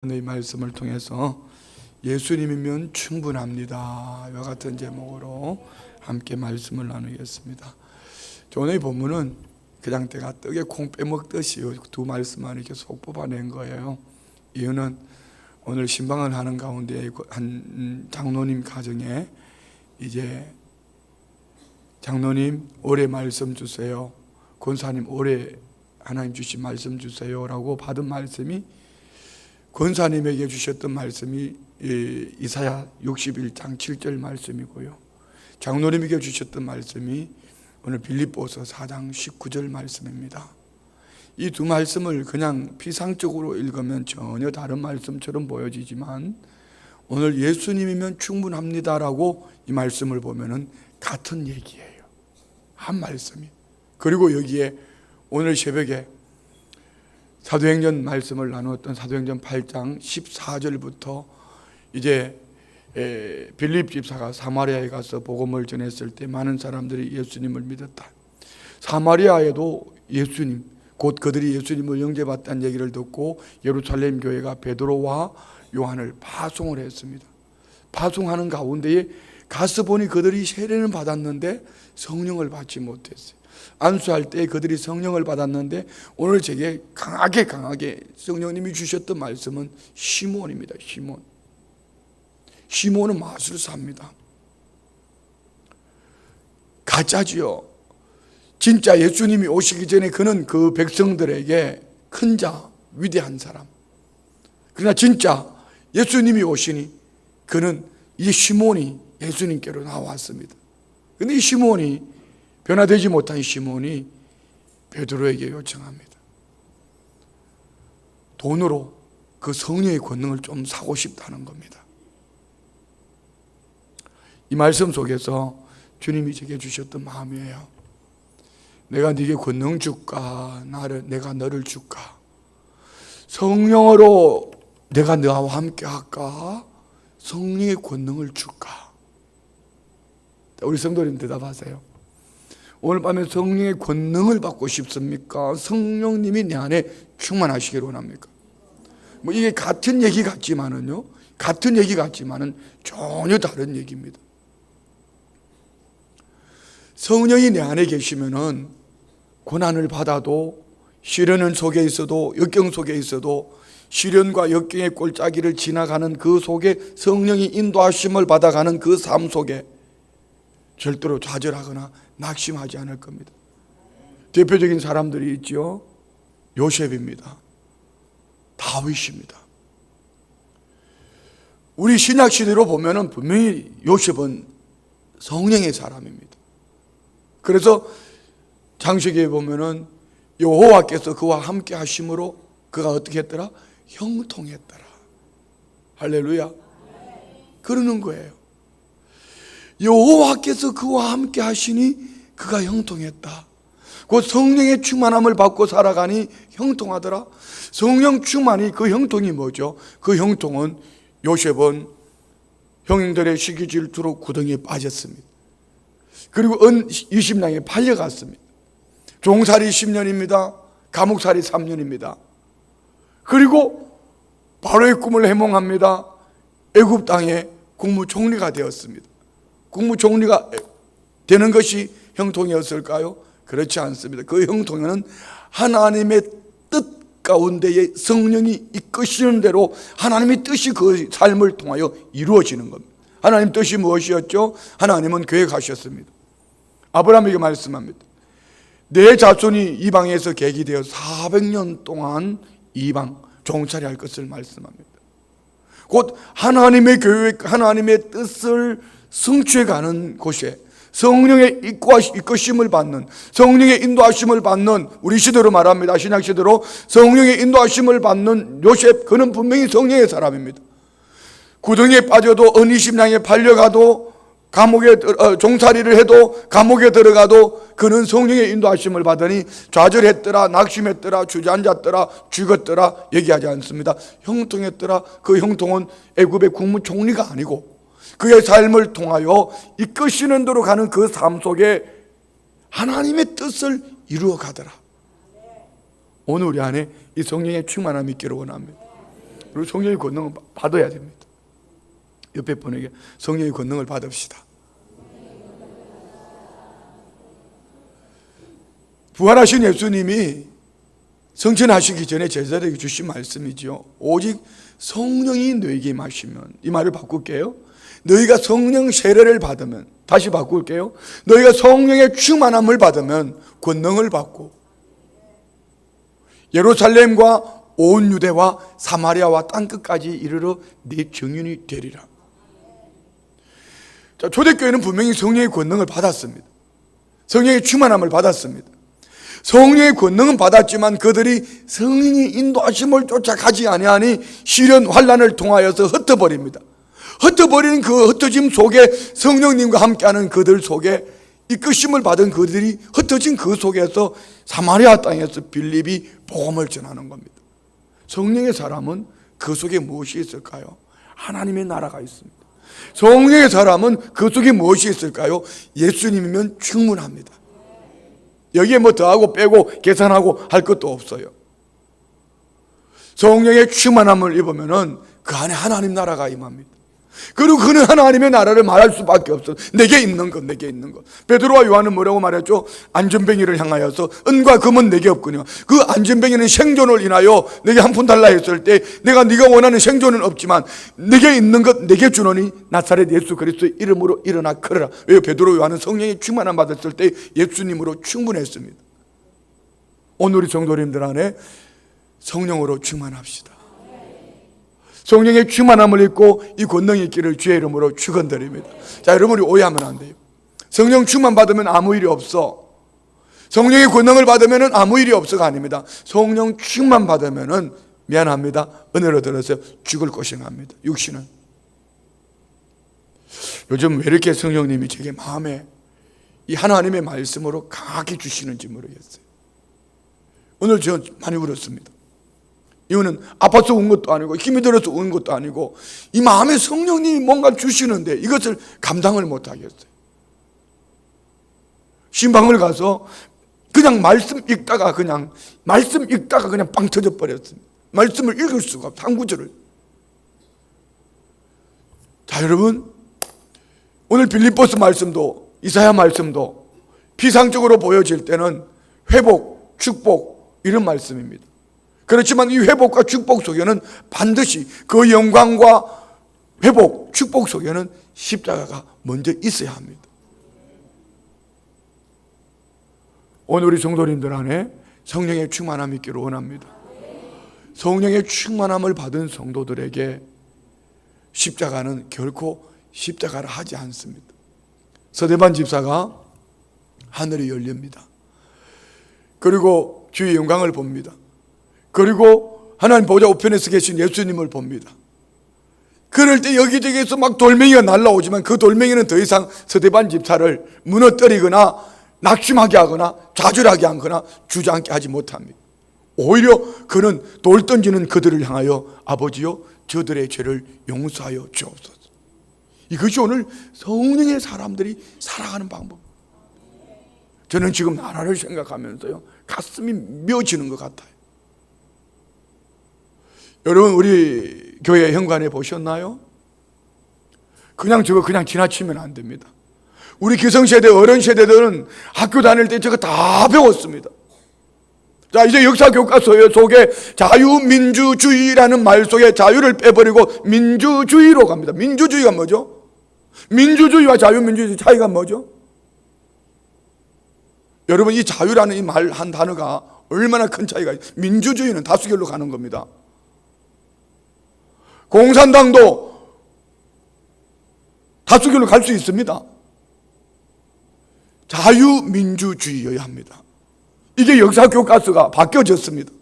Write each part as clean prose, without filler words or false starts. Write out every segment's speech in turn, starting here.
이 말씀을 통해서 예수님이면 충분합니다 이와 같은 제목으로 함께 말씀을 나누겠습니다. 오늘 본문은 그냥 내가 떡에 콩 빼먹듯이 두 말씀만 이렇게 속 뽑아낸 거예요. 이유는 오늘 신방을 하는 가운데 한 장로님 가정에 이제 장로님 올해 말씀 주세요, 권사님 올해 하나님 주신 말씀 주세요 라고 받은 말씀이 권사님에게 주셨던 말씀이 이사야 61장 7절 말씀이고요, 장로님에게 주셨던 말씀이 오늘 빌립보서 4장 19절 말씀입니다. 이 두 말씀을 그냥 피상적으로 읽으면 전혀 다른 말씀처럼 보여지지만 오늘 예수님이면 충분합니다라고 이 말씀을 보면은 같은 얘기예요. 한 말씀이. 그리고 여기에 오늘 새벽에 사도행전 말씀을 나누었던 사도행전 8장 14절부터 이제 빌립 집사가 사마리아에 가서 복음을 전했을 때 많은 사람들이 예수님을 믿었다. 사마리아에도 예수님, 곧 그들이 예수님을 영접받다는 얘기를 듣고 예루살렘 교회가 베드로와 요한을 파송을 했습니다. 파송하는 가운데에 가서 보니 그들이 세례는 받았는데 성령을 받지 못했어요. 안수할 때 그들이 성령을 받았는데 오늘 제게 강하게 성령님이 주셨던 말씀은 시몬입니다. 시몬은 마술사입니다. 가짜지요. 진짜 예수님이 오시기 전에 그는 그 백성들에게 큰 자, 위대한 사람. 그러나 진짜 예수님이 오시니 그는 이 시몬이 예수님께로 나왔습니다. 그런데 이 시몬이, 변화되지 못한 시몬이 베드로에게 요청합니다. 돈으로 그 성령의 권능을 좀 사고 싶다는 겁니다. 이 말씀 속에서 주님이 제게 주셨던 마음이에요. 내가 네게 권능 줄까? 내가 너를 줄까? 성령으로 내가 너와 함께 할까? 성령의 권능을 줄까? 우리 성도님 대답하세요. 오늘 밤에 성령의 권능을 받고 싶습니까? 성령님이 내 안에 충만하시기를 원합니까? 이게 같은 얘기 같지만은요, 전혀 다른 얘기입니다. 성령이 내 안에 계시면은 고난을 받아도, 시련은 속에 있어도, 역경 속에 있어도, 시련과 역경의 골짜기를 지나가는 그 속에 성령이 인도하심을 받아가는 그 삶 속에 절대로 좌절하거나 낙심하지 않을 겁니다. 대표적인 사람들이 있죠. 요셉입니다. 다윗입니다. 우리 신약 시대로 보면은 분명히 요셉은 성령의 사람입니다. 그래서 창세기에 보면은 여호와께서 그와 함께 하심으로 그가 어떻게 했더라? 형통했더라. 할렐루야. 그러는 거예요. 여호와께서 그와 함께 하시니 그가 형통했다. 그 성령의 충만함을 받고 살아가니 형통하더라. 성령 충만이, 그 형통이 뭐죠? 그 형통은 요셉은 형들의 시기 질투로 구덩이에 빠졌습니다. 그리고 은 20냥에 팔려갔습니다. 종살이 10년입니다. 감옥살이 3년입니다. 그리고 바로의 꿈을 해몽합니다. 애굽 땅의 국무총리가 되었습니다. 국무총리가 되는 것이 형통이었을까요? 그렇지 않습니다. 그 형통에는 하나님의 뜻 가운데에 성령이 이끄시는 대로 하나님의 뜻이 그 삶을 통하여 이루어지는 겁니다. 하나님 뜻이 무엇이었죠? 하나님은 계획하셨습니다. 아브라함에게 말씀합니다. 내 자손이 이방에서 계기되어 400년 동안 이방 종살이 할 것을 말씀합니다. 곧 하나님의 계획, 하나님의 뜻을 성취해가는 곳에 성령의 이끄심을 받는, 성령의 인도하심을 받는, 우리 시대로 말합니다. 신약 시대로 성령의 인도하심을 받는 요셉, 그는 분명히 성령의 사람입니다. 구덩이에 빠져도, 은 20냥에 팔려가도, 감옥에 종살이를 해도, 감옥에 들어가도 그는 성령의 인도하심을 받으니 좌절했더라, 낙심했더라, 주저앉았더라, 죽었더라 얘기하지 않습니다. 형통했더라. 그 형통은 애굽의 국무총리가 아니고 그의 삶을 통하여 이끄시는 대로 가는 그 삶 속에 하나님의 뜻을 이루어 가더라. 오늘 우리 안에 이 성령의 충만함이 있기를 원합니다. 그리고 성령의 권능을 받아야 됩니다. 옆에 분에게 성령의 권능을 받읍시다. 부활하신 예수님이 성천하시기 전에 제자들에게 주신 말씀이죠. 오직 성령이 너에게 임하시면, 이 말을 바꿀게요. 너희가 성령 세례를 받으면, 다시 바꿀게요. 너희가 성령의 충만함을 받으면 권능을 받고 예루살렘과 온 유대와 사마리아와 땅끝까지 이르러 내 증인이 되리라. 자, 초대교회는 분명히 성령의 권능을 받았습니다. 성령의 충만함을 받았습니다. 성령의 권능은 받았지만 그들이 성령의 인도하심을 쫓아가지 아니하니 시련 환난을 통하여서 흩어버립니다. 흩어버리는 그 흩어짐 속에 성령님과 함께하는 그들 속에 이끄심을 받은 그들이 흩어진 그 속에서 사마리아 땅에서 빌립이 복음을 전하는 겁니다. 성령의 사람은 그 속에 무엇이 있을까요? 하나님의 나라가 있습니다. 성령의 사람은 그 속에 무엇이 있을까요? 예수님이면 충분합니다. 여기에 뭐 더하고 빼고 계산하고 할 것도 없어요. 성령의 충만함을 입으면은 그 안에 하나님 나라가 임합니다. 그리고 그는 하나님의 나라를 말할 수밖에 없어. 내게 있는 것, 내게 있는 것. 베드로와 요한은 뭐라고 말했죠? 안전뱅이를 향하여서 은과 금은 내게 없거니와 그 안전뱅이는 생존을 인하여 내게 한 푼 달라 했을 때 내가 네가 원하는 생존은 없지만 내게 있는 것 내게 주노니 나사렛 예수 그리스도의 이름으로 일어나 걸어라. 왜? 베드로 요한은 성령의 충만함 받았을 때 예수님으로 충분했습니다. 오늘 우리 성도님들 안에 성령으로 충만합시다. 성령의 충만함을 입고 이 권능이 있기를 주의 이름으로 축원드립니다. 자, 여러분, 우리 오해하면 안 돼요. 성령 충만 받으면 아무 일이 없어. 성령의 권능을 받으면 아무 일이 없어가 아닙니다. 성령 충만 받으면 미안합니다. 은혜로 들어서 죽을 고생합니다. 육신은. 요즘 왜 이렇게 성령님이 제게 마음에 이 하나님의 말씀으로 강하게 주시는지 모르겠어요. 오늘 저 많이 울었습니다. 이유는 아파서 운 것도 아니고 힘이 들어서 운 것도 아니고 이 마음에 성령님이 뭔가 주시는데 이것을 감당을 못하겠어요. 신방을 가서 그냥 말씀 읽다가 그냥 빵 터져 버렸습니다. 말씀을 읽을 수가 없어요. 한 구절을. 자, 여러분, 오늘 빌립보서 말씀도 이사야 말씀도 피상적으로 보여질 때는 회복, 축복 이런 말씀입니다. 그렇지만 이 회복과 축복 속에는 반드시 그 영광과 회복, 축복 속에는 십자가가 먼저 있어야 합니다. 오늘 우리 성도님들 안에 성령의 충만함이 있기를 원합니다. 성령의 충만함을 받은 성도들에게 십자가는 결코 십자가를 하지 않습니다. 서대반 집사가 하늘이 열립니다. 그리고 주의 영광을 봅니다. 그리고 하나님 보좌 우편에서 계신 예수님을 봅니다. 그럴 때 여기저기에서 막 돌멩이가 날라오지만 그 돌멩이는 더 이상 서대반 집사를 무너뜨리거나 낙심하게 하거나 좌절하게 하거나 주저앉게 하지 못합니다. 오히려 그는 돌 던지는 그들을 향하여 아버지여 저들의 죄를 용서하여 주옵소서. 이것이 오늘 성령의 사람들이 살아가는 방법. 저는 지금 나라를 생각하면서요 가슴이 미어지는 것 같아요. 여러분, 우리 교회 현관에 보셨나요? 그냥 저거 그냥 지나치면 안 됩니다. 우리 기성세대, 어른세대들은 학교 다닐 때 저거 다 배웠습니다. 자, 이제 역사 교과서 속에 자유민주주의라는 말 속에 자유를 빼버리고 민주주의로 갑니다. 민주주의가 뭐죠? 민주주의와 자유민주주의 차이가 뭐죠? 여러분, 이 자유라는 이 말 한 단어가 얼마나 큰 차이가 있어요. 민주주의는 다수결로 가는 겁니다. 공산당도 다수결로 갈 수 있습니다. 자유민주주의여야 합니다. 이게 역사 교과서가 바뀌어졌습니다.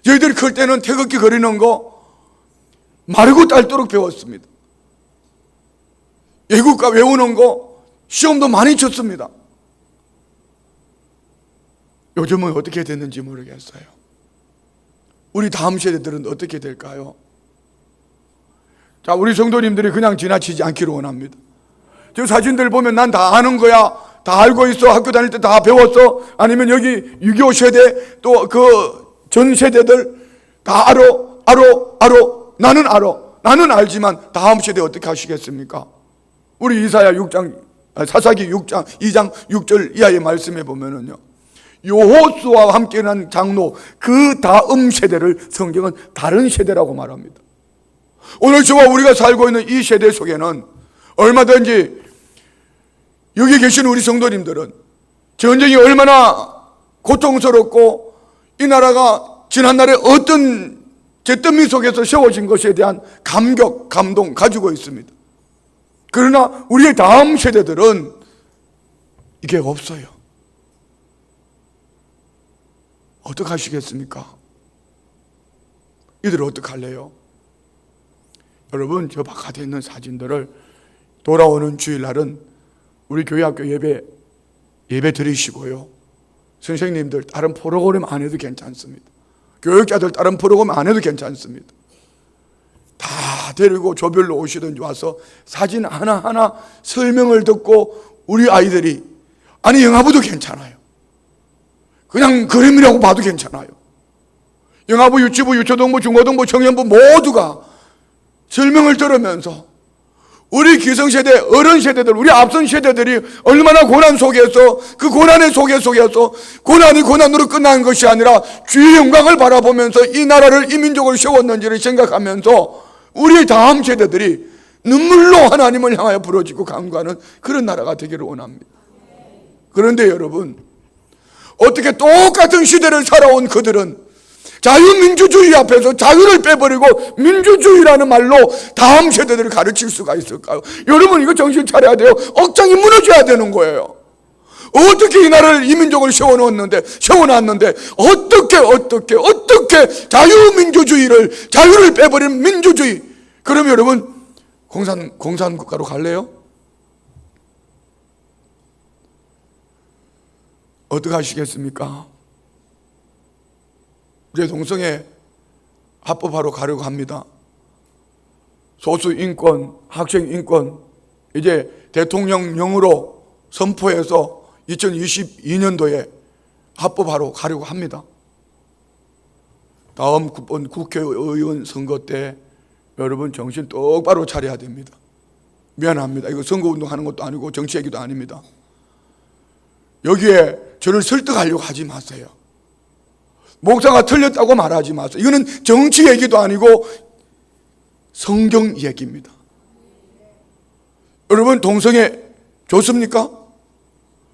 저희들이 클 때는 태극기 그리는 거 마르고 닳도록 배웠습니다. 애국가 외우는 거 시험도 많이 쳤습니다. 요즘은 어떻게 됐는지 모르겠어요. 우리 다음 세대들은 어떻게 될까요? 자, 우리 성도님들이 그냥 지나치지 않기를 원합니다. 저 사진들 보면 난 다 아는 거야, 다 알고 있어, 학교 다닐 때 다 배웠어, 아니면 여기 6.25 세대 또 그 전 세대들 다 알아, 나는 알아. 나는 알지만 다음 세대 어떻게 하시겠습니까? 우리 이사야 6장, 사사기 6장 2장 6절 이하의 말씀에 보면은요, 여호수아와 함께 난 장로 그 다음 세대를 성경은 다른 세대라고 말합니다. 오늘 저와 우리가 살고 있는 이 세대 속에는 얼마든지 여기 계신 우리 성도님들은 전쟁이 얼마나 고통스럽고 이 나라가 지난날에 어떤 잿더미 속에서 세워진 것에 대한 감격, 감동 가지고 있습니다. 그러나 우리의 다음 세대들은 이게 없어요. 어떻게 하시겠습니까? 이들 어떻게 할래요? 여러분, 저 바깥에 있는 사진들을 돌아오는 주일날은 우리 교회학교 예배 드리시고요, 선생님들 다른 프로그램 안 해도 괜찮습니다. 교육자들 다른 프로그램 안 해도 괜찮습니다. 다 데리고 조별로 오시든지 와서 사진 하나하나 설명을 듣고 우리 아이들이, 아니 영화부도 괜찮아요. 그냥 그림이라고 봐도 괜찮아요. 영화부, 유치부, 유초등부, 중고등부, 청년부 모두가 설명을 들으면서 우리 기성세대, 어른세대들, 우리 앞선 세대들이 얼마나 고난 속에서, 그 고난의 속에서 고난이 고난으로 끝나는 것이 아니라 주의 영광을 바라보면서 이 나라를, 이 민족을 세웠는지를 생각하면서 우리 다음 세대들이 눈물로 하나님을 향하여 부러지고 간구하는 그런 나라가 되기를 원합니다. 그런데 여러분, 어떻게 똑같은 시대를 살아온 그들은 자유민주주의 앞에서 자유를 빼버리고 민주주의라는 말로 다음 세대들을 가르칠 수가 있을까요? 여러분, 이거 정신 차려야 돼요. 억장이 무너져야 되는 거예요. 어떻게 이 나라를, 이 민족을 세워놨는데 어떻게 자유를 빼버린 민주주의, 그러면 여러분 공산국가로 갈래요? 어떻게 하시겠습니까? 우리 동성애 합법화로 가려고 합니다. 소수 인권, 학생 인권 이제 대통령령으로 선포해서 2022년도에 합법화로 가려고 합니다. 다음 국회의원 선거 때 여러분 정신 똑바로 차려야 됩니다. 미안합니다. 이거 선거운동하는 것도 아니고 정치 얘기도 아닙니다. 여기에 저를 설득하려고 하지 마세요. 목사가 틀렸다고 말하지 마세요. 이거는 정치 얘기도 아니고 성경 얘기입니다. 여러분, 동성애 좋습니까?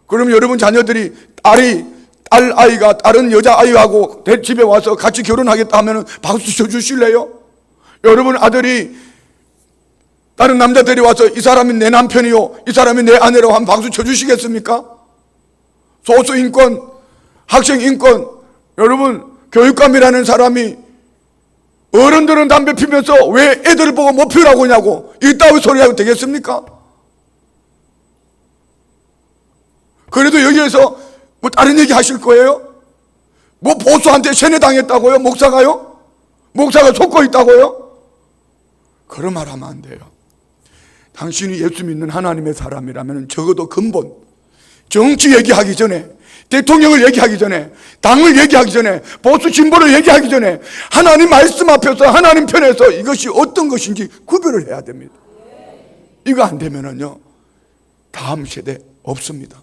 그럼 여러분 자녀들이 딸아이가 다른 여자아이하고 집에 와서 같이 결혼하겠다 하면 박수 쳐주실래요? 여러분 아들이 다른 남자들이 와서 이 사람이 내 남편이요, 이 사람이 내 아내라고 하면 박수 쳐주시겠습니까? 소수인권, 학생인권, 여러분 교육감이라는 사람이 어른들은 담배 피면서 왜 애들을 보고 못 피우라고 하냐고 이따위 소리 하면 되겠습니까? 그래도 여기에서 뭐 다른 얘기 하실 거예요? 뭐 보수한테 세뇌당했다고요? 목사가요? 목사가 속고 있다고요? 그런 말 하면 안 돼요. 당신이 예수 믿는 하나님의 사람이라면 적어도 근본, 정치 얘기하기 전에, 대통령을 얘기하기 전에, 당을 얘기하기 전에, 보수 진보를 얘기하기 전에 하나님 말씀 앞에서, 하나님 편에서 이것이 어떤 것인지 구별을 해야 됩니다. 이거 안 되면은요 다음 세대 없습니다.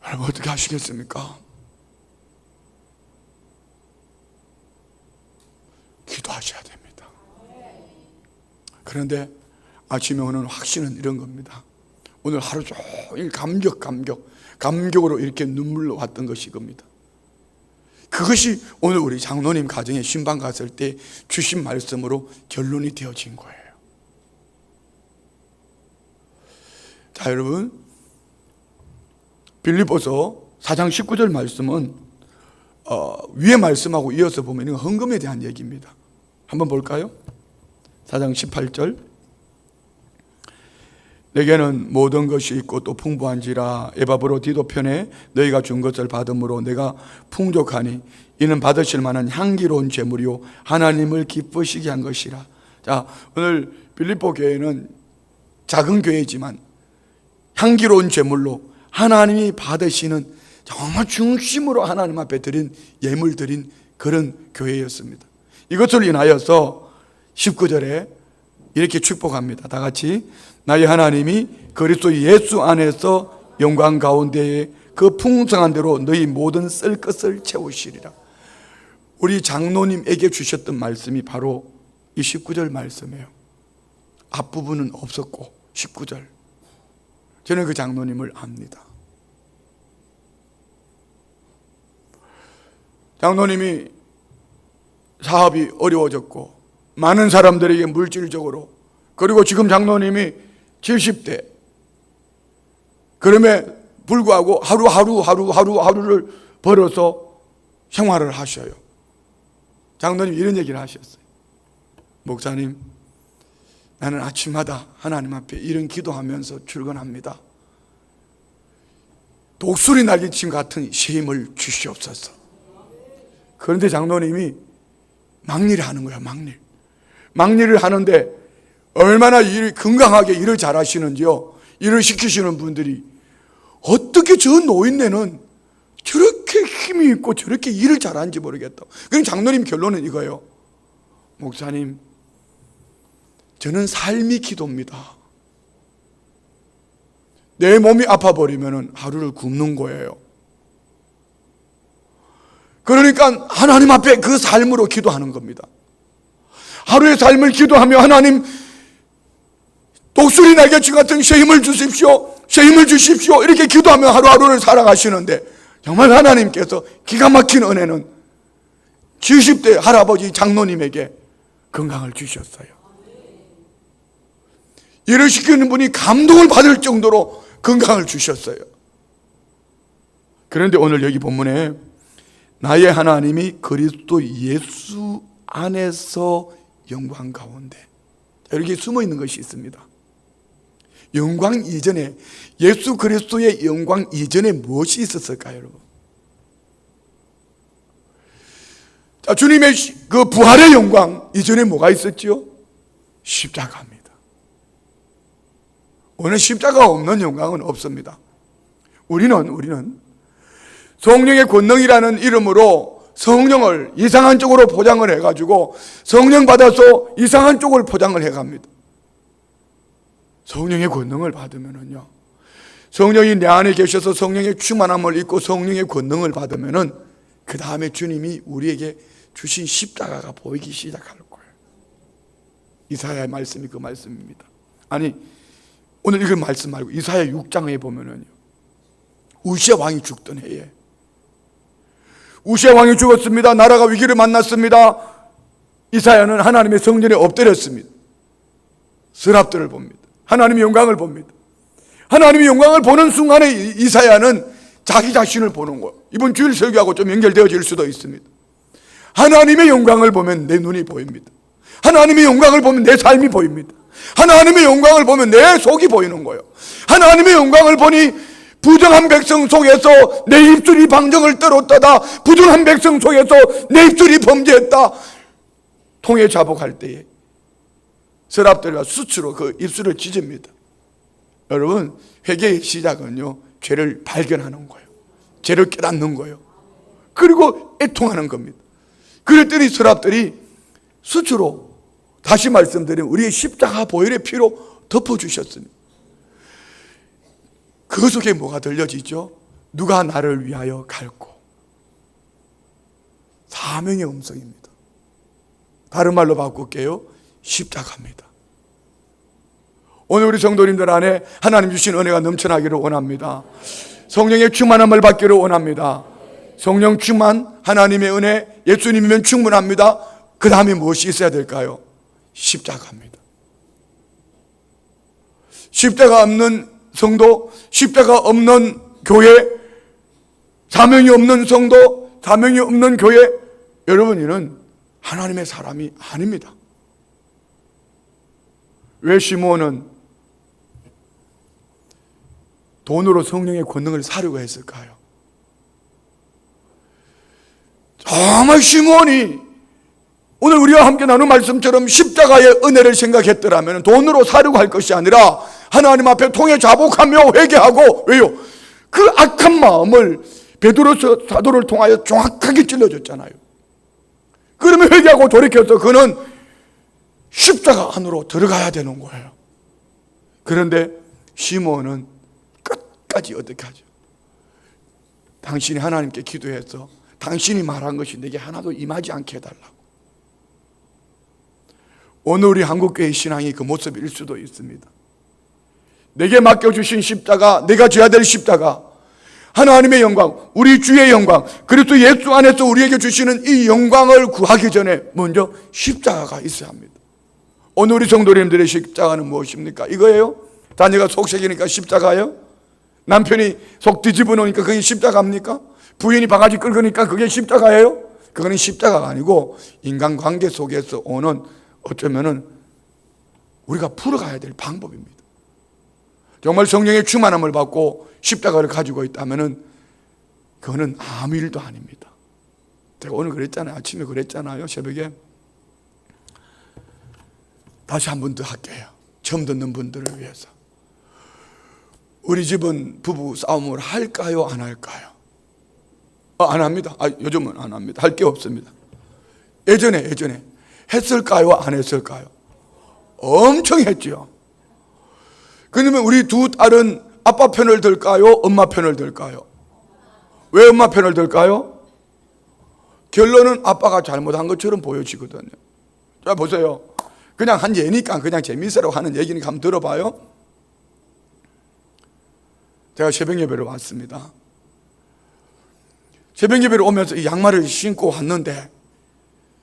여러분 어떻게 하시겠습니까? 기도하셔야 됩니다. 그런데 아침에 오는 확신은 이런 겁니다. 오늘 하루 종일 감격으로 이렇게 눈물로 왔던 것이 겁니다. 그것이 오늘 우리 장로님 가정에 신방 갔을 때 주신 말씀으로 결론이 되어진 거예요. 자, 여러분, 빌립보서 4장 19절 말씀은 위에 말씀하고 이어서 보면 이건 헌금에 대한 얘기입니다. 한번 볼까요? 4장 18절, 내게는 모든 것이 있고 또 풍부한지라 에바브로 디도 편에 너희가 준 것을 받음으로 내가 풍족하니 이는 받으실 만한 향기로운 제물이요 하나님을 기쁘시게 한 것이라. 자, 오늘 빌립보 교회는 작은 교회지만 향기로운 제물로 하나님이 받으시는 정말 중심으로 하나님 앞에 드린 예물 드린 그런 교회였습니다. 이것을 인하여서 19절에 이렇게 축복합니다. 다 같이 나의 하나님이 그리스도 예수 안에서 영광 가운데에 그 풍성한 대로 너희 모든 쓸 것을 채우시리라. 우리 장로님에게 주셨던 말씀이 바로 이 19절 말씀이에요. 앞부분은 없었고 19절. 저는 그 장로님을 압니다. 장로님이 사업이 어려워졌고 많은 사람들에게 물질적으로, 그리고 지금 장로님이 70대, 그럼에 불구하고 하루를 벌어서 생활을 하셔요. 장로님 이런 얘기를 하셨어요. 목사님, 나는 아침마다 하나님 앞에 이런 기도하면서 출근합니다. 독수리 날개침 같은 힘을 주시옵소서. 그런데 장로님이 막일을 하는 거야. 막일을 하는데 얼마나 건강하게 일을 잘 하시는지요. 일을 시키시는 분들이 어떻게 저 노인네는 저렇게 힘이 있고 저렇게 일을 잘하는지 모르겠다. 그럼 장로님 결론은 이거예요. 목사님, 저는 삶이 기도입니다. 내 몸이 아파버리면 하루를 굶는 거예요. 그러니까 하나님 앞에 그 삶으로 기도하는 겁니다. 하루의 삶을 기도하며 하나님, 독수리 날개치 같은 힘을 주십시오, 힘을 주십시오, 이렇게 기도하며 하루하루를 살아가시는데 정말 하나님께서 기가 막힌 은혜는 70대 할아버지 장로님에게 건강을 주셨어요. 일을 시키는 분이 감동을 받을 정도로 건강을 주셨어요. 그런데 오늘 여기 본문에 나의 하나님이 그리스도 예수 안에서 영광 가운데, 여기 숨어 있는 것이 있습니다. 영광 이전에, 예수 그리스도의 영광 이전에 무엇이 있었을까요, 여러분? 자, 주님의 그 부활의 영광 이전에 뭐가 있었지요? 십자가입니다. 오늘 십자가 없는 영광은 없습니다. 우리는 성령의 권능이라는 이름으로 성령을 이상한 쪽으로 포장을 해가지고 성령 받아서 이상한 쪽을 포장을 해갑니다. 성령의 권능을 받으면은요, 성령이 내 안에 계셔서 성령의 충만함을 입고 성령의 권능을 받으면은 그 다음에 주님이 우리에게 주신 십자가가 보이기 시작할 거예요. 이사야의 말씀이 그 말씀입니다. 아니, 오늘 읽은 말씀 말고 이사야 6장에 보면은요, 우시아 왕이 죽던 해에, 우시아 왕이 죽었습니다. 나라가 위기를 만났습니다. 이사야는 하나님의 성전에 엎드렸습니다. 서랍들을 봅니다. 하나님의 영광을 봅니다. 하나님의 영광을 보는 순간에 이사야는 자기 자신을 보는 거예요. 이번 주일 설교하고 좀 연결되어질 수도 있습니다. 하나님의 영광을 보면 내 눈이 보입니다. 하나님의 영광을 보면 내 삶이 보입니다. 하나님의 영광을 보면 내 속이 보이는 거예요. 하나님의 영광을 보니 부정한 백성 속에서 내 입술이 방정을 떨었다다, 부정한 백성 속에서 내 입술이 범죄했다. 통에 자복할 때에 서랍들과 수치로 그 입술을 찢습니다. 여러분, 회개의 시작은요, 죄를 발견하는 거예요. 죄를 깨닫는 거예요. 그리고 애통하는 겁니다. 그랬더니 서랍들이 수치로, 다시 말씀드리면 우리의 십자가 보혈의 피로 덮어주셨습니다. 그 속에 뭐가 들려지죠? 누가 나를 위하여 갈고. 사명의 음성입니다. 다른 말로 바꿀게요. 십자가입니다. 오늘 우리 성도님들 안에 하나님 주신 은혜가 넘쳐나기를 원합니다. 성령의 충만함을 받기를 원합니다. 성령 충만, 하나님의 은혜, 예수님이면 충분합니다. 그 다음에 무엇이 있어야 될까요? 십자가입니다. 십자가 없는 성도, 십자가 없는 교회, 사명이 없는 성도, 사명이 없는 교회, 여러분, 이는 하나님의 사람이 아닙니다. 왜 시므온은 돈으로 성령의 권능을 사려고 했을까요? 정말 시므온이 오늘 우리와 함께 나눈 말씀처럼 십자가의 은혜를 생각했더라면 돈으로 사려고 할 것이 아니라 하나님 앞에 통해 자복하며 회개하고, 왜요? 그 악한 마음을 베드로 사도를 통하여 정확하게 찔러줬잖아요. 그러면 회개하고 돌이켜서 그는 십자가 안으로 들어가야 되는 거예요. 그런데 시몬은 끝까지 어떻게 하죠? 당신이 하나님께 기도해서 당신이 말한 것이 내게 하나도 임하지 않게 해달라고. 오늘 우리 한국교회 신앙이 그 모습일 수도 있습니다. 내게 맡겨주신 십자가, 내가 져야 될 십자가, 하나님의 영광, 우리 주의 영광, 그리스도 예수 안에서 우리에게 주시는 이 영광을 구하기 전에 먼저 십자가가 있어야 합니다. 오늘 우리 성도님들의 십자가는 무엇입니까? 이거예요? 자녀가 속색이니까 십자가예요? 남편이 속 뒤집어 놓으니까 그게 십자가입니까? 부인이 바가지 긁으니까 그게 십자가예요? 그거는 십자가가 아니고 인간관계 속에서 오는 어쩌면은 우리가 풀어가야 될 방법입니다. 정말 성령의 충만함을 받고 십자가를 가지고 있다면은 그거는 아무 일도 아닙니다. 제가 오늘 그랬잖아요. 아침에 그랬잖아요. 새벽에. 다시 한 번 더 할게요. 처음 듣는 분들을 위해서. 우리 집은 부부 싸움을 할까요? 안 할까요? 안 합니다. 요즘은 안 합니다. 할 게 없습니다. 예전에 했을까요? 안 했을까요? 엄청 했죠. 그러면 우리 두 딸은 아빠 편을 들까요? 엄마 편을 들까요? 왜 엄마 편을 들까요? 결론은 아빠가 잘못한 것처럼 보여지거든요. 자, 보세요. 그냥 한 예니까 그냥 재미있으라고 하는 얘기니까 한번 들어봐요. 제가 새벽 예배를 왔습니다. 새벽 예배를 오면서 이 양말을 신고 왔는데,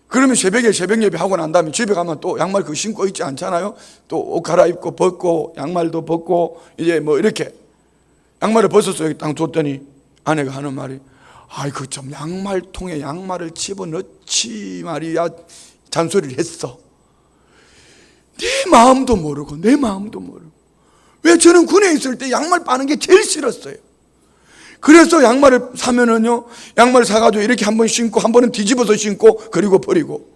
그러면 새벽에 새벽 예배 하고 난 다음에 집에 가면 또 양말 그거 신고 있지 않잖아요. 또 옷 갈아입고 벗고 양말도 벗고 이제 뭐 이렇게 양말을 벗어서 여기 딱 줬더니 아내가 하는 말이, 아이고 좀 양말통에 양말을 집어넣지 말이야, 잔소리를 했어. 내 마음도 모르고 왜 저는 군에 있을 때 양말 빠는 게 제일 싫었어요. 그래서 양말을 사면은요, 양말 사가지고 이렇게 한 번 신고 한 번은 뒤집어서 신고 그리고 버리고.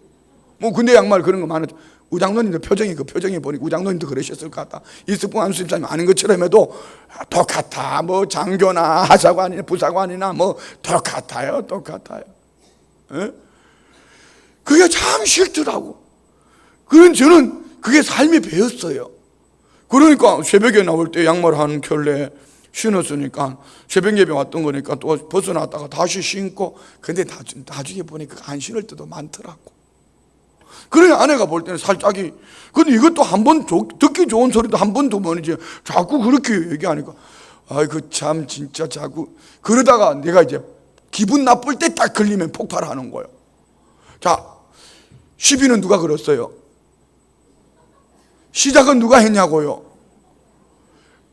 뭐 군대 양말 그런 거 많았죠. 우장로님도 표정이 보니까 우장로님도 그러셨을 것 같다. 이승풍 안수집사님 아는 것처럼 해도 똑같아. 뭐 장교나 하사관이나 부사관이나 뭐 똑같아요. 에? 그게 참 싫더라고. 그런 저는 그게 삶이 배웠어요. 그러니까 새벽에 나올 때 양말 한 켤레 신었으니까 새벽 예배 왔던 거니까 또 벗어났다가 다시 신고, 근데 나중에 보니까 안 신을 때도 많더라고. 그래 아내가 볼 때는 살짝이, 근데 이것도 한 번 듣기 좋은 소리도 한 번 두 번이지 자꾸 그렇게 얘기하니까 아이고 참 진짜 자꾸 그러다가 내가 이제 기분 나쁠 때 딱 걸리면 폭발하는 거예요. 자, 시비는 누가 걸었어요? 시작은 누가 했냐고요?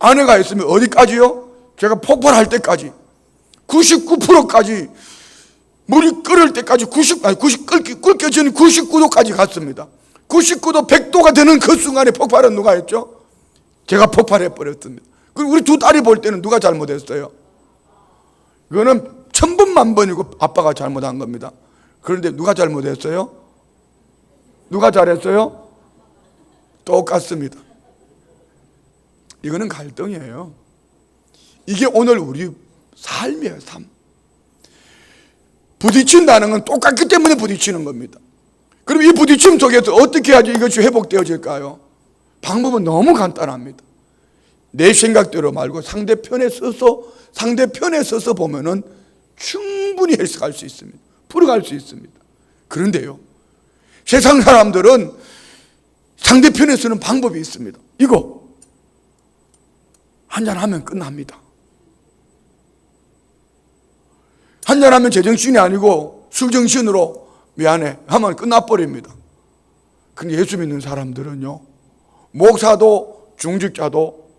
아내가 했으면 어디까지요? 제가 폭발할 때까지 99%까지 물이 끓을 때까지 끓겨지는 99도까지 갔습니다. 99도 100도가 되는 그 순간에 폭발은 누가 했죠? 제가 폭발해 버렸습니다. 그리고 우리 두 딸이 볼 때는 누가 잘못했어요? 이거는 천번만번이고 아빠가 잘못한 겁니다. 그런데 누가 잘못했어요? 누가 잘했어요? 똑같습니다. 이거는 갈등이에요. 이게 오늘 우리 삶이에요. 삶. 부딪힌다는 건 똑같기 때문에 부딪히는 겁니다. 그럼 이 부딪힘 속에서 어떻게 해야지 이것이 회복되어질까요? 방법은 너무 간단합니다. 내 생각대로 말고 상대편에 서서 보면은 충분히 해석할 수 있습니다. 풀어갈 수 있습니다. 그런데요, 세상 사람들은 상대편에 서는 방법이 있습니다. 이거 한잔하면 끝납니다. 한잔하면 제정신이 아니고 술정신으로 미안해 하면 끝나버립니다. 근데 예수 믿는 사람들은요, 목사도 중직자도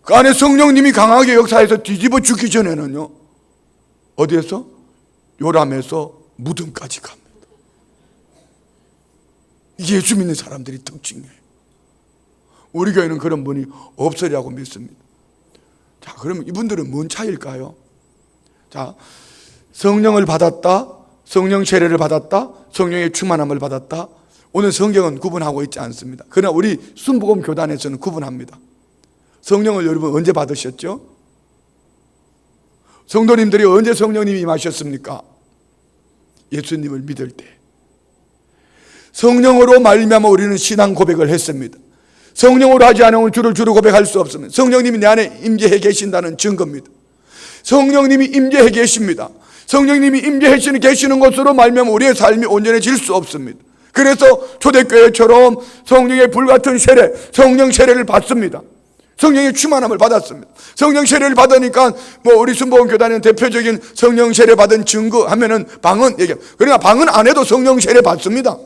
그 안에 성령님이 강하게 역사해서 뒤집어 죽기 전에는요, 어디에서? 요람에서 무덤까지 갑니다. 이게 예수 믿는 사람들이 특징이에요. 우리 교회는 그런 분이 없으리라고 믿습니다. 자, 그러면 이분들은 뭔 차이일까요? 자, 성령을 받았다, 성령 세례를 받았다, 성령의 충만함을 받았다. 오늘 성경은 구분하고 있지 않습니다. 그러나 우리 순복음 교단에서는 구분합니다. 성령을 여러분 언제 받으셨죠? 성도님들이 언제 성령님이 임하셨습니까? 예수님을 믿을 때. 성령으로 말미암아 우리는 신앙 고백을 했습니다. 성령으로 하지 않으면 주를 주로 고백할 수 없습니다. 성령님이 내 안에 임재해 계신다는 증거입니다. 성령님이 임재해 계십니다. 성령님이 임재해 계시는 것으로 말미암아 우리의 삶이 온전해질 수 없습니다. 그래서 초대교회처럼 성령의 불같은 세례, 성령 세례를 받습니다. 성령의 충만함을 받았습니다. 성령 세례를 받으니까 우리 순복음 교단의 대표적인 성령 세례 받은 증거 하면은 방언 얘기합니다. 그러나 방언 안 해도 성령 세례 받습니다.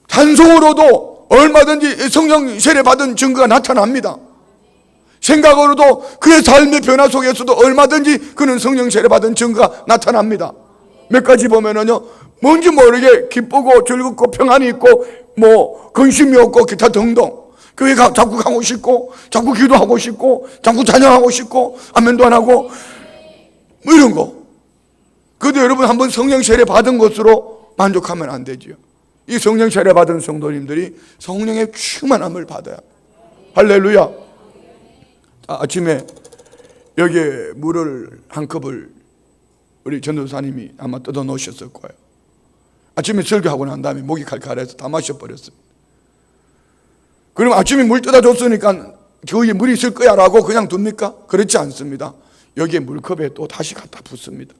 찬송으로도 얼마든지 성령 세례 받은 증거가 나타납니다. 생각으로도 그의 삶의 변화 속에서도 얼마든지 그는 성령 세례 받은 증거가 나타납니다. 몇 가지 보면은요, 뭔지 모르게 기쁘고 즐겁고 평안이 있고 근심이 없고 기타 등등. 교회 자꾸 가고 싶고 자꾸 기도하고 싶고 자꾸 찬양하고 싶고 아멘도 안 하고 이런 거. 그런데 여러분 한번 성령 세례 받은 것으로 만족하면 안 되지요. 이 성령 세례 받은 성도님들이 성령의 충만함을 받아야 합니다. 할렐루야. 아침에 여기에 물을 한 컵을 우리 전도사님이 아마 뜯어 놓으셨을 거예요. 아침에 설교하고 난 다음에 목이 칼칼해서 다 마셔버렸습니다. 그럼 아침에 물 뜯어줬으니까 거기에 물이 있을 거야 라고 그냥 둡니까? 그렇지 않습니다. 여기에 물컵에 또 다시 갖다 붓습니다.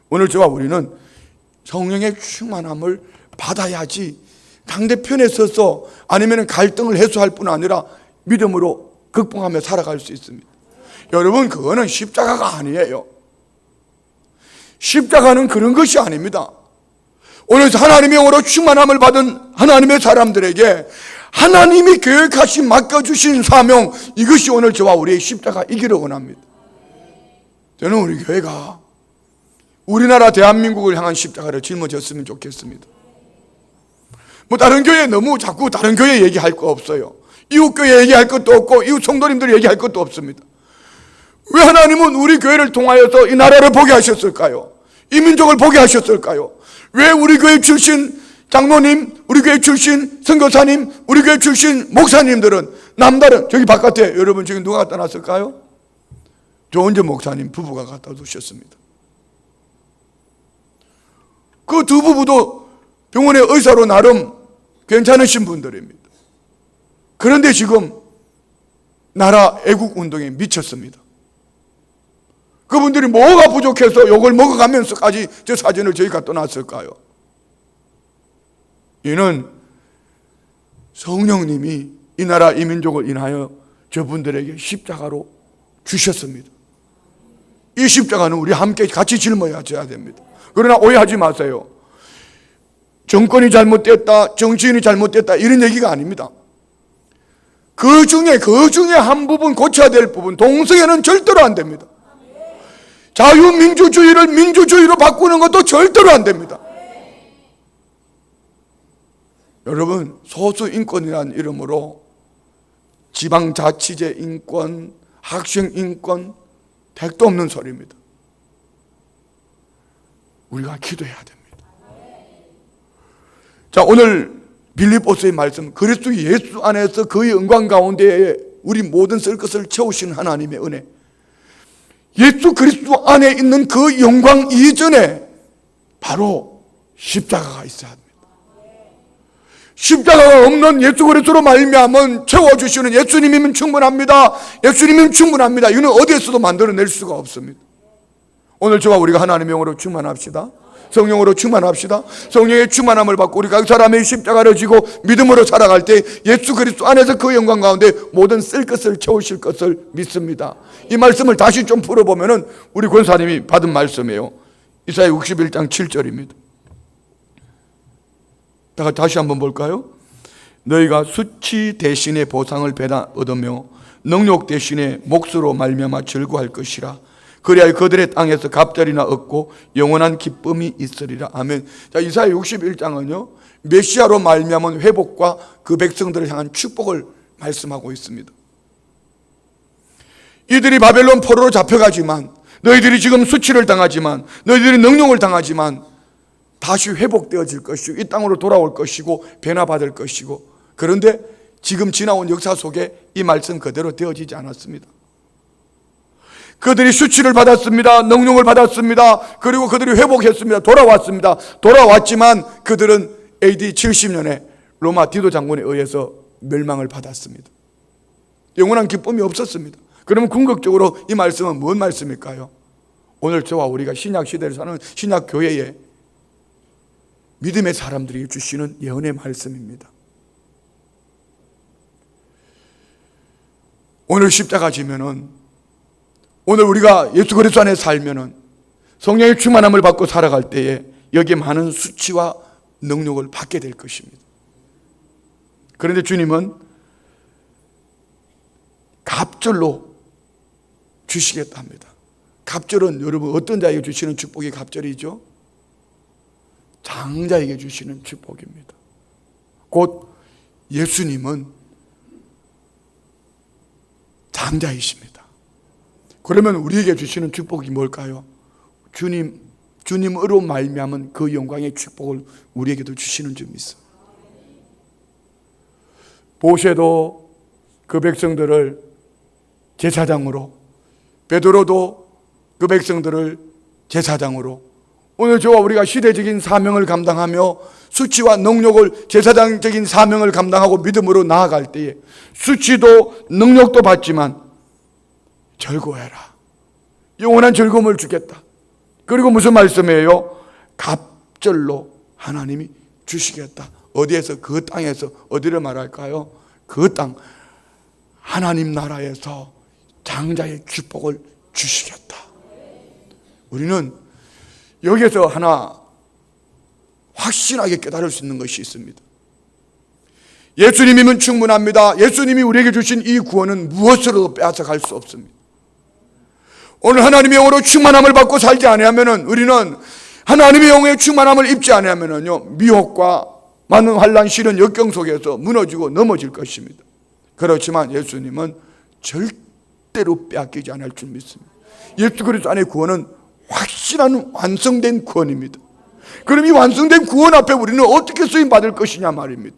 오늘 저와 우리는 성령의 충만함을 받아야지 상대편에 서서 아니면 갈등을 해소할 뿐 아니라 믿음으로 극복하며 살아갈 수 있습니다. 여러분, 그거는 십자가가 아니에요. 십자가는 그런 것이 아닙니다. 오늘 하나님의 영으로 충만함을 받은 하나님의 사람들에게 하나님이 계획하신 맡겨주신 사명, 이것이 오늘 저와 우리의 십자가이기를 원합니다. 저는 우리 교회가 우리나라 대한민국을 향한 십자가를 짊어졌으면 좋겠습니다. 다른 교회 너무 자꾸 다른 교회 얘기할 거 없어요. 이웃 교회 얘기할 것도 없고 이웃 성도님들 얘기할 것도 없습니다. 왜 하나님은 우리 교회를 통하여서 이 나라를 보게 하셨을까요? 이 민족을 보게 하셨을까요? 왜 우리 교회 출신 장로님, 우리 교회 출신 선교사님, 우리 교회 출신 목사님들은 남다른, 저기 바깥에 여러분 지금 누가 갖다 놨을까요? 조은재 목사님 부부가 갖다 두셨습니다. 그 두 부부도 병원의 의사로 나름 괜찮으신 분들입니다. 그런데 지금 나라 애국 운동에 미쳤습니다. 그분들이 뭐가 부족해서 욕을 먹어가면서까지 저 사진을 저희 갖다 놨을까요? 이는 성령님이 이 나라 이 민족을 인하여 저분들에게 십자가로 주셨습니다. 이 십자가는 우리 함께 같이 짊어야 됩니다. 그러나 오해하지 마세요. 정권이 잘못됐다, 정치인이 잘못됐다 이런 얘기가 아닙니다. 그 중에 한 부분 고쳐야 될 부분, 동성애는 절대로 안 됩니다. 자유민주주의를 민주주의로 바꾸는 것도 절대로 안 됩니다. 여러분, 소수인권이라는 이름으로 지방자치제 인권, 학생 인권, 택도 없는 소리입니다. 우리가 기도해야 됩니다. 자, 오늘 빌립보서의 말씀, 그리스도 예수 안에서 그의 영광 가운데에 우리 모든 쓸 것을 채우신 하나님의 은혜, 예수 그리스도 안에 있는 그 영광 이전에 바로 십자가가 있어야 합니다. 십자가가 없는 예수 그리스도로 말미암은 채워주시는 예수님이면 충분합니다. 예수님이면 충분합니다. 이거는 어디에서도 만들어낼 수가 없습니다. 오늘 저와 우리가 하나님의 영으로 충만합시다. 성령으로 충만합시다. 성령의 충만함을 받고 우리 각 사람의 십자가를 지고 믿음으로 살아갈 때 예수 그리스도 안에서 그 영광 가운데 모든 쓸 것을 채우실 것을 믿습니다. 이 말씀을 다시 좀 풀어보면은 우리 권사님이 받은 말씀이에요. 이사야 61장 7절입니다. 다시 한번 볼까요? 너희가 수치 대신에 보상을 얻으며 능욕 대신에 몫으로 말미암아 즐거워할 것이라. 그래야 그들의 땅에서 갑절이나 얻고 영원한 기쁨이 있으리라. 아멘. 자, 이사야 61장은요 메시아로 말미암은 회복과 그 백성들을 향한 축복을 말씀하고 있습니다. 이들이 바벨론 포로로 잡혀가지만, 너희들이 지금 수치를 당하지만, 너희들이 능욕을 당하지만 다시 회복되어질 것이고 이 땅으로 돌아올 것이고 변화받을 것이고, 그런데 지금 지나온 역사 속에 이 말씀 그대로 되어지지 않았습니다. 그들이 수치를 받았습니다. 능력을 받았습니다. 그리고 그들이 회복했습니다. 돌아왔습니다. 돌아왔지만 그들은 AD 70년에 로마 디도 장군에 의해서 멸망을 받았습니다. 영원한 기쁨이 없었습니다. 그러면 궁극적으로 이 말씀은 무슨 말씀일까요? 오늘 저와 우리가 신약 시대를 사는 신약 교회에 믿음의 사람들이 주시는 예언의 말씀입니다. 오늘 십자가 지면은, 오늘 우리가 예수 그리스도 안에 살면은, 성령의 충만함을 받고 살아갈 때에 여기에 많은 수치와 능력을 받게 될 것입니다. 그런데 주님은 갑절로 주시겠다 합니다. 갑절은 여러분 어떤 자에게 주시는 축복이 갑절이죠? 장자에게 주시는 축복입니다. 곧 예수님은 장자이십니다. 그러면 우리에게 주시는 축복이 뭘까요? 주님으로 말미암은 그 영광의 축복을 우리에게도 주시는 줄 믿습니다. 모세도 그 백성들을 제사장으로, 베드로도 그 백성들을 제사장으로, 오늘 저와 우리가 시대적인 사명을 감당하며 수치와 능력을, 제사장적인 사명을 감당하고 믿음으로 나아갈 때에 수치도 능력도 받지만 즐거워해라. 영원한 즐거움을 주겠다. 그리고 무슨 말씀이에요? 갑절로 하나님이 주시겠다. 어디에서? 그 땅에서. 어디를 말할까요? 그 땅, 하나님 나라에서 장자의 축복을 주시겠다. 우리는 여기에서 하나 확신하게 깨달을 수 있는 것이 있습니다. 예수님이면 충분합니다. 예수님이 우리에게 주신 이 구원은 무엇으로도 빼앗아갈 수 없습니다. 오늘 하나님의 영으로 충만함을 받고 살지 아니하면은, 우리는 하나님의 영의 충만함을 입지 아니하면은요, 미혹과 많은 환난, 시련, 역경 속에서 무너지고 넘어질 것입니다. 그렇지만 예수님은 절대로 빼앗기지 않을 줄 믿습니다. 예수 그리스도 안의 구원은 확실한 완성된 구원입니다. 그럼 이 완성된 구원 앞에 우리는 어떻게 쓰임 받을 것이냐 말입니다.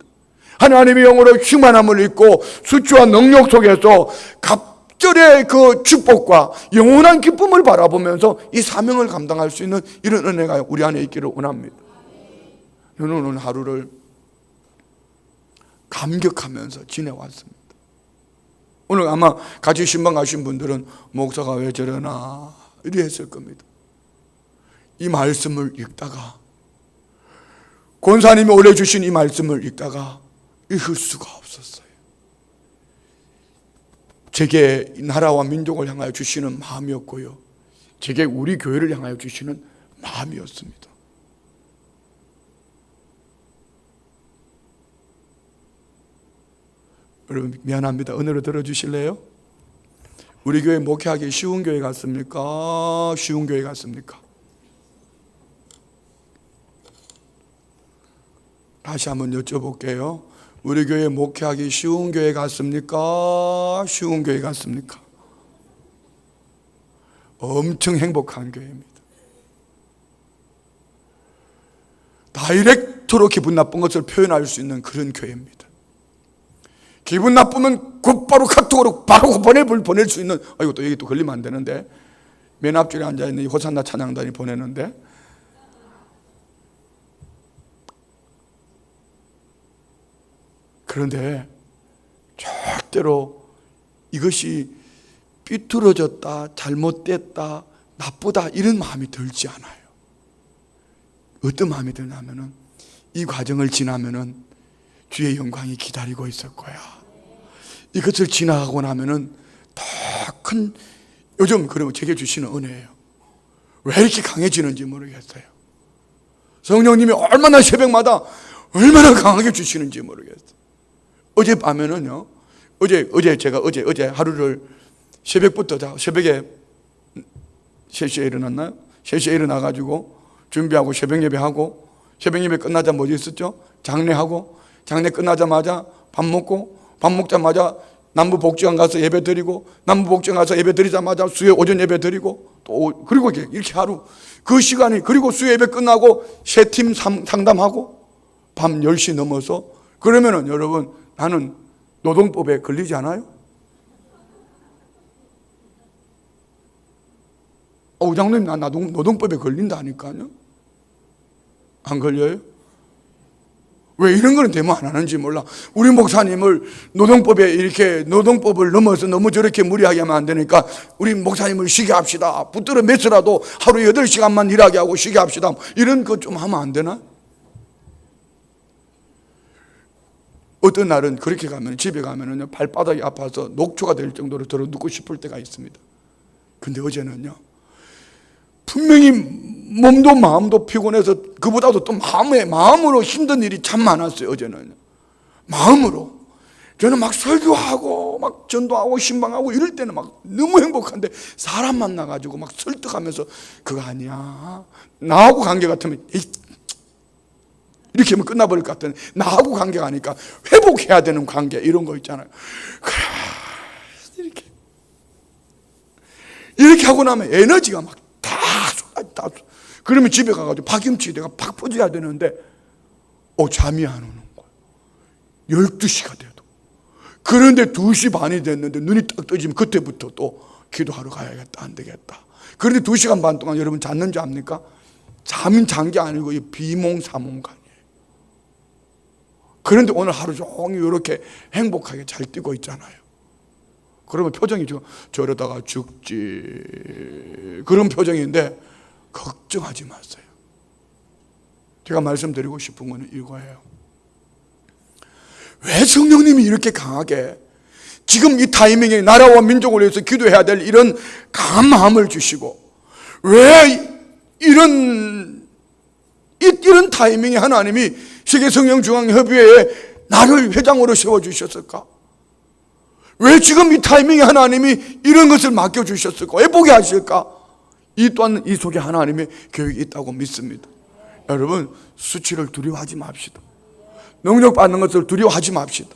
하나님의 영으로 충만함을 입고 수치와 능력 속에서 갑절의 그 축복과 영원한 기쁨을 바라보면서 이 사명을 감당할 수 있는 이런 은혜가 우리 안에 있기를 원합니다. 저는 오늘 하루를 감격하면서 지내왔습니다. 오늘 아마 같이 신방 가신 분들은 목사가 왜 저러나 이래 했을 겁니다. 이 말씀을 읽다가, 권사님이 올려주신 이 말씀을 읽다가 읽을 수가 없었어요. 제게 나라와 민족을 향하여 주시는 마음이었고요, 제게 우리 교회를 향하여 주시는 마음이었습니다. 여러분 미안합니다. 은혜로 들어주실래요? 우리 교회 목회하기 쉬운 교회 같습니까? 쉬운 교회 같습니까? 다시 한번 여쭤볼게요. 우리 교회 목회하기 쉬운 교회 같습니까? 쉬운 교회 같습니까? 엄청 행복한 교회입니다. 다이렉트로 기분 나쁜 것을 표현할 수 있는 그런 교회입니다. 기분 나쁘면 곧바로 카톡으로 바로 보낼 수 있는, 또 여기 또 걸리면 안 되는데, 맨 앞줄에 앉아있는 이 호산나 찬양단이 보내는데, 그런데 절대로 이것이 삐뚤어졌다, 잘못됐다, 나쁘다 이런 마음이 들지 않아요. 어떤 마음이 드냐면은 이 과정을 지나면은 주의 영광이 기다리고 있을 거야. 이것을 지나가고 나면은 더 큰, 요즘 그러면 제게 주시는 은혜예요. 왜 이렇게 강해지는지 모르겠어요. 성령님이 얼마나 새벽마다 얼마나 강하게 주시는지 모르겠어요. 어젯밤에는요, 어제 하루를 새벽부터 새벽에 3시에 일어났나요? 3시에 일어나가지고 준비하고 새벽 예배하고, 새벽 예배 끝나자 뭐지 있었죠? 장례하고, 장례 끝나자마자 밥 먹고, 밥 먹자마자 남부복지관 가서 예배 드리고, 남부복지관 가서 예배 드리자마자 수요 오전 예배 드리고, 또 그리고 이렇게 하루 그 시간이, 그리고 수요 예배 끝나고 세 팀 상담하고 밤 10시 넘어서, 그러면은 여러분 나는 노동법에 걸리지 않아요? 장로님 나 노동법에 걸린다니까요. 안 걸려요? 왜 이런 거는 데모 안 하는지 몰라. 우리 목사님을 노동법을 넘어서 너무 저렇게 무리하게 하면 안 되니까 우리 목사님을 쉬게 합시다. 붙들어 매서라도 하루 8시간만 일하게 하고 쉬게 합시다. 이런 거 좀 하면 안 되나? 어떤 날은 그렇게 가면 집에 가면은요 발바닥이 아파서 녹초가 될 정도로 들어 눕고 싶을 때가 있습니다. 근데 어제는요 분명히 몸도 마음도 피곤해서 그보다도 또 마음으로 힘든 일이 참 많았어요. 어제는 마음으로 저는 막 설교하고 막 전도하고 신방하고 이럴 때는 막 너무 행복한데 사람 만나가지고 막 설득하면서 그거 아니야, 나하고 관계 같으면 이렇게 하면 끝나버릴 것 같은데 나하고 관계가 아니까 회복해야 되는 관계 이런 거 있잖아요. 이렇게 하고 나면 에너지가 막 다 그러면 집에 가가지고 파김치 내가 팍 퍼줘야 되는데 잠이 안 오는 거예요. 12시가 돼도. 그런데 2시 반이 됐는데 눈이 딱 떠지면 그때부터 또 기도하러 가야겠다, 안 되겠다. 그런데 2시간 반 동안 여러분 잤는지 압니까? 잠은 잔 게 아니고 비몽사몽간이에요. 그런데 오늘 하루 종일 이렇게 행복하게 잘 뛰고 있잖아요. 그러면 표정이 저러다가 죽지 그런 표정인데 걱정하지 마세요. 제가 말씀드리고 싶은 거는 이거예요. 왜 성령님이 이렇게 강하게 지금 이 타이밍에 나라와 민족을 위해서 기도해야 될 이런 강한 마음을 주시고 왜 이런 타이밍에 하나님이 세계성령중앙협의회에 나를 회장으로 세워주셨을까? 왜 지금 이 타이밍에 하나님이 이런 것을 맡겨주셨을까? 왜 보게 하실까? 이 또한 이 속에 하나님의 계획이 있다고 믿습니다. 여러분 수치를 두려워하지 맙시다. 능력 받는 것을 두려워하지 맙시다.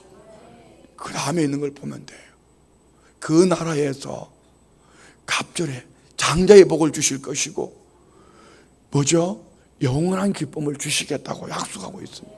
그 다음에 있는 걸 보면 돼요. 그 나라에서 갑절에 장자의 복을 주실 것이고 뭐죠? 영원한 기쁨을 주시겠다고 약속하고 있습니다.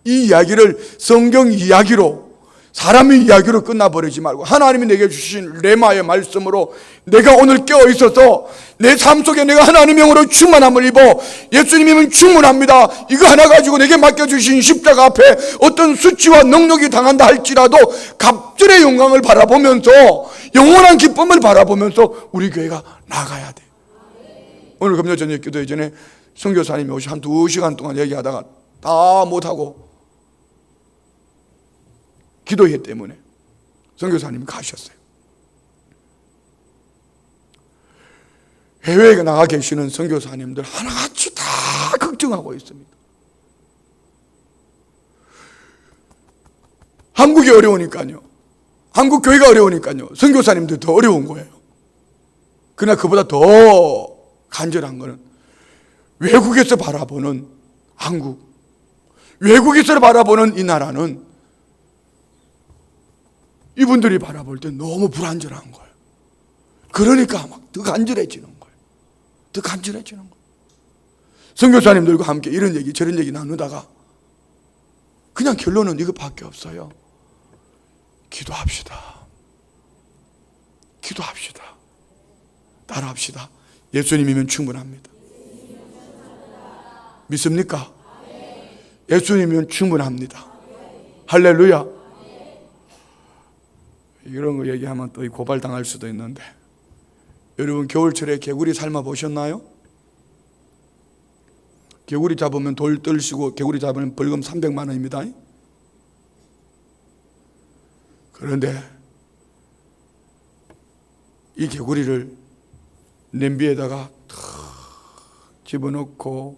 이 이야기를 성경 이야기로 사람의 이야기로 끝나버리지 말고 하나님이 내게 주신 레마의 말씀으로 내가 오늘 깨어 있어서 내 삶 속에 내가 하나님의 영으로 충만함을 입어 예수님이면 충분합니다. 이거 하나 가지고 내게 맡겨주신 십자가 앞에 어떤 수치와 능력이 당한다 할지라도 갑절의 영광을 바라보면서 영원한 기쁨을 바라보면서 우리 교회가 나가야 돼. 오늘 금요 저녁 기도 전에 선교사님이 오시 한 2시간 동안 얘기하다가 다 못하고 기도회 때문에 선교사님이 가셨어요. 해외에 나가 계시는 선교사님들 하나같이 다 걱정하고 있습니다. 한국이 어려우니까요. 한국 교회가 어려우니까요. 선교사님들 더 어려운 거예요. 그러나 그보다 더 간절한 거는 외국에서 바라보는 한국, 외국에서 바라보는 이 나라는 이분들이 바라볼 때 너무 불안전한 거예요. 그러니까 막 더 간절해지는 거예요. 더 간절해지는 거예요. 선교사님들과 함께 이런 얘기 저런 얘기 나누다가 그냥 결론은 이것밖에 없어요. 기도합시다. 기도합시다. 따라합시다. 예수님이면 충분합니다. 믿습니까? 예수님이면 충분합니다. 할렐루야. 이런 거 얘기하면 또 고발당할 수도 있는데 여러분 겨울철에 개구리 삶아 보셨나요? 개구리 잡으면 돌 떨시고 개구리 잡으면 벌금 300만 원입니다. 그런데 이 개구리를 냄비에다가 탁 집어넣고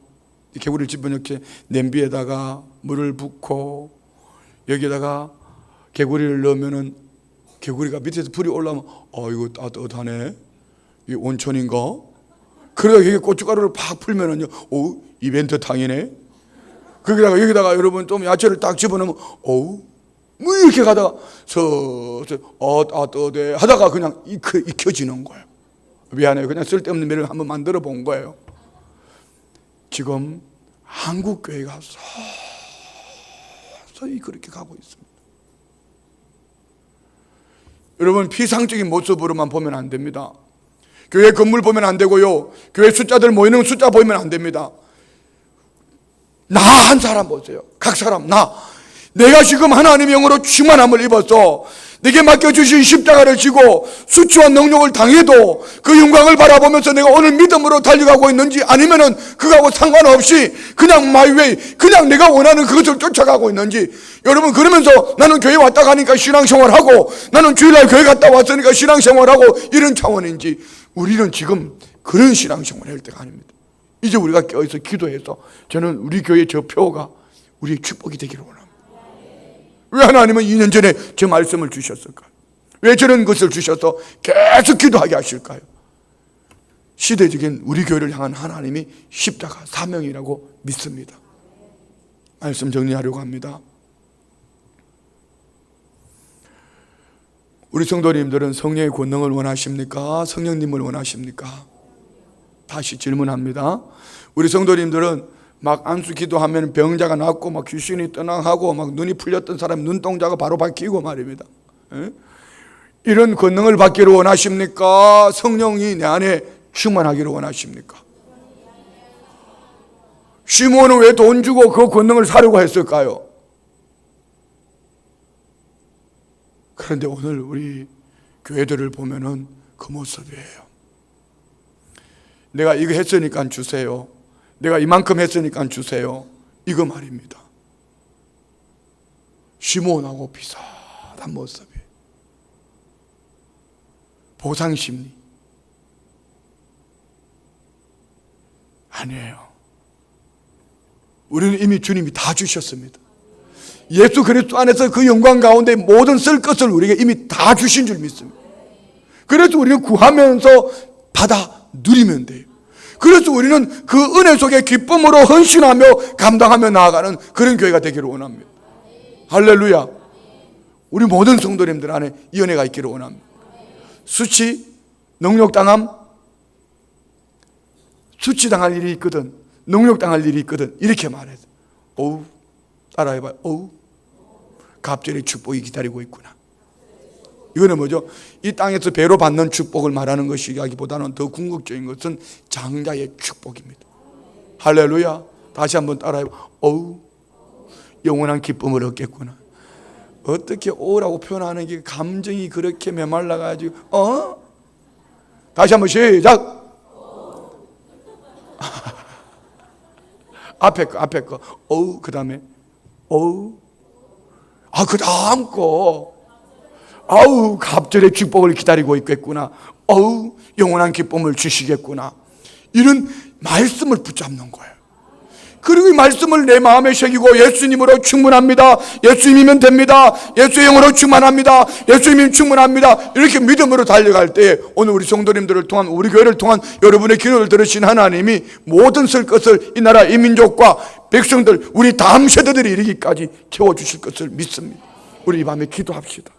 이 개구리를 집어넣게 냄비에다가 물을 붓고 여기에다가 개구리를 넣으면은 개구리가 밑에서 불이 올라오면 이거 따뜻하네. 이 온천인가? 그러다가 여기 고춧가루를 팍 풀면은요, 이벤트탕이네. 여기다가 여러분 좀 야채를 딱 집어넣으면 뭐 이렇게 가다가 따뜻해 하다가 그냥 익혀지는 거예요. 미안해요. 그냥 쓸데없는 메뉴를 한번 만들어 본 거예요. 지금 한국 교회가 서서히 그렇게 가고 있습니다. 여러분 피상적인 모습으로만 보면 안 됩니다. 교회 건물 보면 안 되고요. 교회 숫자들 모이는 숫자 보이면 안 됩니다. 나 한 사람 보세요. 각 사람 내가 지금 하나님의 영으로 충만함을 입어서 내게 맡겨주신 십자가를 지고 수치와 능력을 당해도 그 영광을 바라보면서 내가 오늘 믿음으로 달려가고 있는지, 아니면은 그거하고 상관없이 그냥 my way, 그냥 내가 원하는 그것을 쫓아가고 있는지. 여러분, 그러면서 나는 교회 왔다 가니까 신앙생활하고, 나는 주일날 교회 갔다 왔으니까 신앙생활하고, 이런 차원인지. 우리는 지금 그런 신앙생활을 할 때가 아닙니다. 이제 우리가 껴서 기도해서 저는 우리 교회 저 표가 우리의 축복이 되기를 원합니다. 왜 하나님은 2년 전에 저 말씀을 주셨을까요? 왜 저런 것을 주셔서 계속 기도하게 하실까요? 시대적인 우리 교회를 향한 하나님이 십자가 사명이라고 믿습니다. 말씀 정리하려고 합니다. 우리 성도님들은 성령의 권능을 원하십니까? 성령님을 원하십니까? 다시 질문합니다. 우리 성도님들은 막 안수 기도하면 병자가 낫고 막 귀신이 떠나가고 막 눈이 풀렸던 사람 눈동자가 바로 바뀌고 말입니다. 이런 권능을 받기를 원하십니까? 성령이 내 안에 충만하기를 원하십니까? 시몬은 왜 돈 주고 그 권능을 사려고 했을까요? 그런데 오늘 우리 교회들을 보면은 그 모습이에요. 내가 이거 했으니까 주세요. 내가 이만큼 했으니까 주세요. 이거 말입니다. 시몬하고 비슷한 모습이. 보상심리. 아니에요. 우리는 이미 주님이 다 주셨습니다. 예수 그리스도 안에서 그 영광 가운데 모든 쓸 것을 우리에게 이미 다 주신 줄 믿습니다. 그래서 우리는 구하면서 받아 누리면 돼요. 그래서 우리는 그 은혜 속에 기쁨으로 헌신하며 감당하며 나아가는 그런 교회가 되기를 원합니다. 할렐루야. 우리 모든 성도님들 안에 이 은혜가 있기를 원합니다. 수치, 능욕당함, 수치당할 일이 있거든, 능욕당할 일이 있거든, 이렇게 말해서 어우, 따라해봐요. 어우, 갑절의 축복이 기다리고 있구나. 이거는 뭐죠? 이 땅에서 배로 받는 축복을 말하는 것이기보다는 더 궁극적인 것은 장자의 축복입니다. 할렐루야. 다시 한번 따라해봐. 어우, 영원한 기쁨을 얻겠구나. 어떻게 오라고 표현하는 게 감정이 그렇게 메말라가지고 다시 한번 시작. 앞에 거 어우, 그 다음에 어우, 그 다음 거 아우, 갑절의 축복을 기다리고 있겠구나. 어우, 영원한 기쁨을 주시겠구나. 이런 말씀을 붙잡는 거예요. 그리고 이 말씀을 내 마음에 새기고 예수님으로 충분합니다. 예수님이면 됩니다. 예수의 영으로 충만합니다. 예수님이면 충분합니다. 이렇게 믿음으로 달려갈 때 오늘 우리 성도님들을 통한, 우리 교회를 통한 여러분의 기도를 들으신 하나님이 모든 쓸 것을 이 나라 이 민족과 백성들, 우리 다음 세대들이 이르기까지 채워주실 것을 믿습니다. 우리 이 밤에 기도합시다.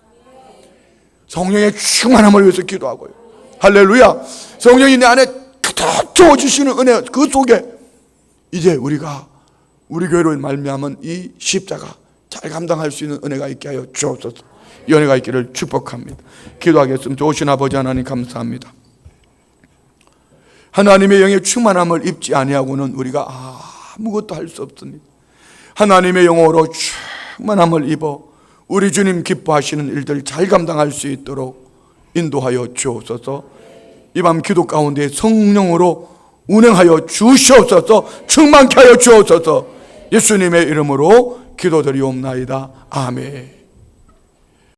성령의 충만함을 위해서 기도하고요. 할렐루야. 성령이 내 안에 가득 채워주시는 은혜, 그 속에 이제 우리가 우리 교회로 말미암은 이 십자가 잘 감당할 수 있는 은혜가 있게 하여 주옵소서. 이 은혜가 있기를 축복합니다. 기도하겠습니다. 좋으신 아버지 하나님 감사합니다. 하나님의 영의 충만함을 입지 아니하고는 우리가 아무것도 할 수 없습니다. 하나님의 영으로 충만함을 입어 우리 주님 기뻐하시는 일들 잘 감당할 수 있도록 인도하여 주옵소서. 이 밤 기도 가운데 성령으로 운행하여 주시옵소서. 충만케 하여 주옵소서. 예수님의 이름으로 기도드리옵나이다. 아멘.